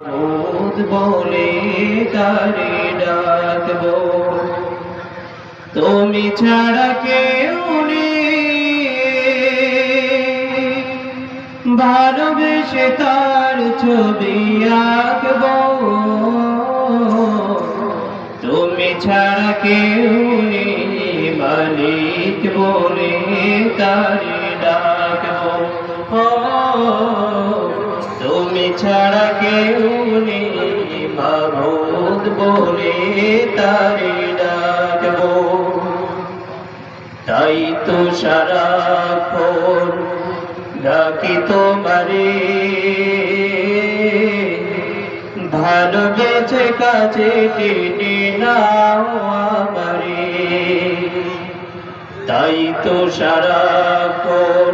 মাবুদ বলে তারে ডাকবো, তুমি ছাড়া কেউ নেই, ভালোবেসে তার ছবি আঁকবো, তুমি ছাড়া কেউ নেই, মালিক বলে তারে ডাকবো। তুমি ছাড়া কেউ নেই, মাবুদ বলে তারে ডাকবো। তাই তো সারাক্ষণ ডাকি তোমারে, ভালোবেসে কাছে টেনে নাও আমারে। তাই তো সারাক্ষণ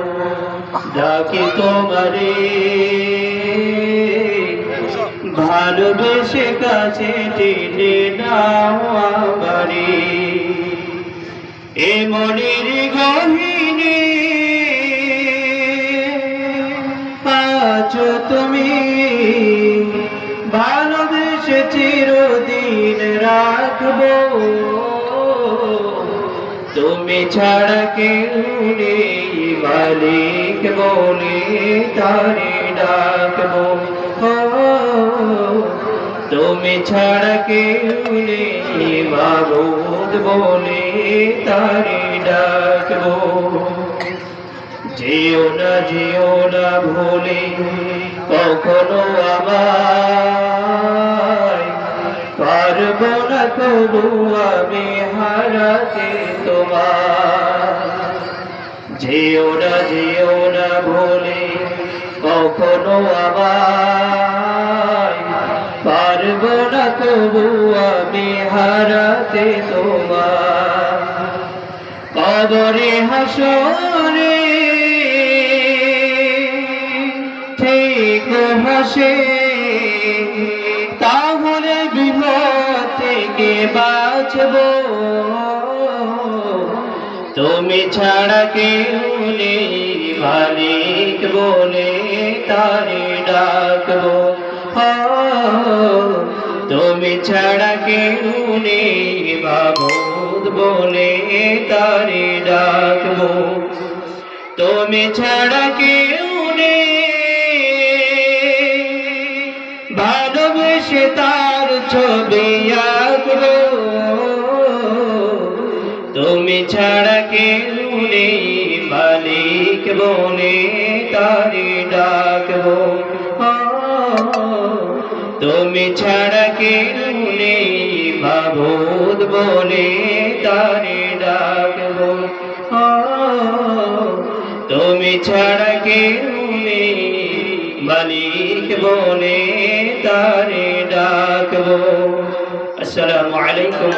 ডাকি তোমারে, ভালোবেসে কাছে টেনে নাও আমারে। এ মনের গহীনে আছো তুমি, ভালোবেসে চিরদিন রাখবো, তুমি ছাড়া কেউ নেই, মালিক বলে তারে ডাকবো। তুমি ছাড়া কেউ নেই, মাবুদ বলে তারে ডাকবো। যেও না ভুলে কখনো আমায়, পারবো না তবু আমি হারাতে তোমার। যেও না ভুলে কখনো আমায়, পারবো না তবু আমি হারাতে তোমার। কবরে হাসরে থেকো হাসে, তাহলে বিপদ থেকে বাঁচবো, তুমি ছাড়া কেউ নেই, মালিক বলে তারে ডাকবো। তুমি ছাড়া কেউ নেই, মাবুদ বলে তারে ডাকবো। তুমি ছাড়া কেউ নেই, ভালোবেসে তার ছবি আঁকবো, তুমি ছাড়া কেউ নেই, মালিক বলে তারে ডাকবো। তুমি ছাড়া কেউ নেই, মাবুদ বলে তারে ডাকবো। তুমি ছাড়া কেউ নেই, মালিক বলে তারে ডাকবো। আসসালামু আলাইকুম।